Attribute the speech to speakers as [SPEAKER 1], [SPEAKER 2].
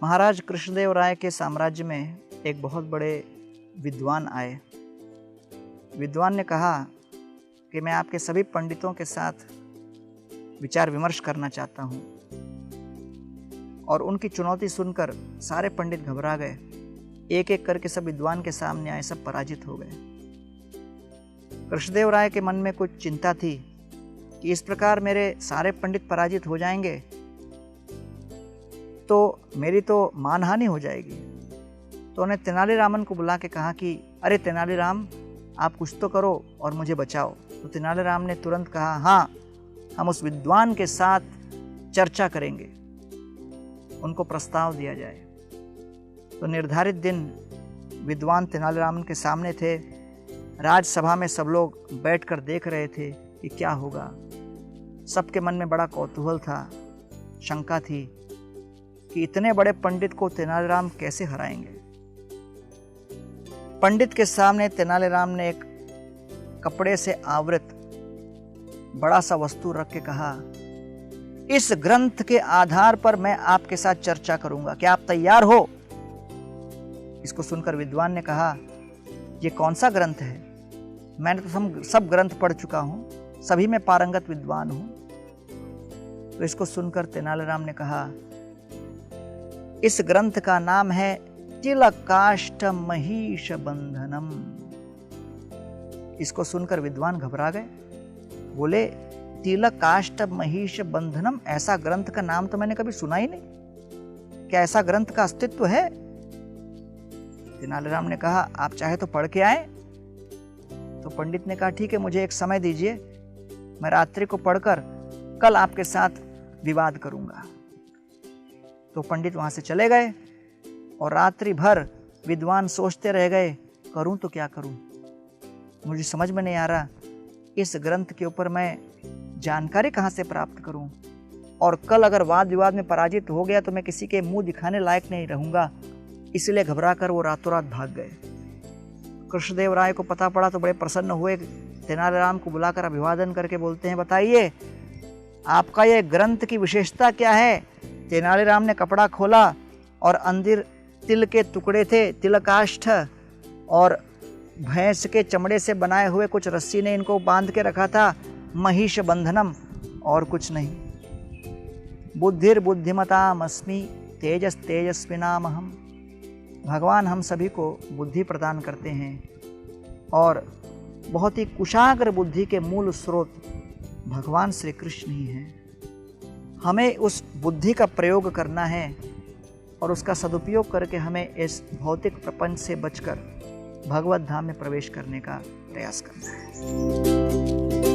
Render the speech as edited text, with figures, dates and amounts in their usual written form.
[SPEAKER 1] महाराज कृष्णदेव राय के साम्राज्य में एक बहुत बड़े विद्वान आए। विद्वान ने कहा कि मैं आपके सभी पंडितों के साथ विचार विमर्श करना चाहता हूँ। और उनकी चुनौती सुनकर सारे पंडित घबरा गए। एक एक करके सब विद्वान के सामने आए, सब पराजित हो गए। कृष्णदेव राय के मन में कुछ चिंता थी कि इस प्रकार मेरे सारे पंडित पराजित हो जाएंगे तो मेरी तो मानहानि हो जाएगी। तो उन्हें तेनालीरामन को बुला के कहा कि अरे तेनालीराम, आप कुछ तो करो और मुझे बचाओ। तो तेनालीराम ने तुरंत कहा, हाँ, हम उस विद्वान के साथ चर्चा करेंगे, उनको प्रस्ताव दिया जाए। तो निर्धारित दिन विद्वान तेनालीरामन के सामने थे। राजसभा में सब लोग बैठकर देख रहे थे कि क्या होगा। सबके मन में बड़ा कौतूहल था, शंका थी कि इतने बड़े पंडित को तेनालीराम कैसे हराएंगे। पंडित के सामने तेनालीराम ने एक कपड़े से आवृत बड़ा सा वस्तु रख के कहा, इस ग्रंथ के आधार पर मैं आपके साथ चर्चा करूंगा, क्या आप तैयार हो? इसको सुनकर विद्वान ने कहा, ये कौन सा ग्रंथ है? मैंने तो सब ग्रंथ पढ़ चुका हूं, सभी में पारंगत विद्वान हूं। तो इसको सुनकर तेनालीराम ने कहा, इस ग्रंथ का नाम है तिलकाष्ट महिष बंधनम। इसको सुनकर विद्वान घबरा गए। बोले, तिलकाष्ट महिष बंधनम, ऐसा ग्रंथ का नाम तो मैंने कभी सुना ही नहीं। क्या ऐसा ग्रंथ का अस्तित्व है? तेनालीराम ने कहा, आप चाहे तो पढ़ के आए। तो पंडित ने कहा, ठीक है, मुझे एक समय दीजिए, मैं रात्रि को पढ़कर कल आपके साथ विवाद करूंगा। तो पंडित वहां से चले गए और रात्रि भर विद्वान सोचते रह गए, करूं तो क्या करूं, मुझे समझ में नहीं आ रहा, इस ग्रंथ के ऊपर मैं जानकारी कहां से प्राप्त करूं, और कल अगर वाद विवाद में पराजित हो गया तो मैं किसी के मुंह दिखाने लायक नहीं रहूंगा। इसलिए घबराकर वो रातों रात भाग गए। कृष्णदेव राय को पता पड़ा तो बड़े प्रसन्न हुए। तेनालीराम को बुलाकर अभिवादन करके बोलते हैं, बताइए आपका ये ग्रंथ की विशेषता क्या है? तेनालीराम ने कपड़ा खोला और अंदर तिल के टुकड़े थे, तिलकाष्ठ, और भैंस के चमड़े से बनाए हुए कुछ रस्सी ने इनको बांध के रखा था, महिष बंधनम, और कुछ नहीं। बुद्धिर बुद्धिमतामस्मि तेजस तेजस्विनामहम। भगवान हम सभी को बुद्धि प्रदान करते हैं और बहुत ही कुशाग्र बुद्धि के मूल स्रोत भगवान श्री कृष्ण ही हैं। हमें उस बुद्धि का प्रयोग करना है और उसका सदुपयोग करके हमें इस भौतिक प्रपंच से बचकर भगवत धाम में प्रवेश करने का प्रयास करना है।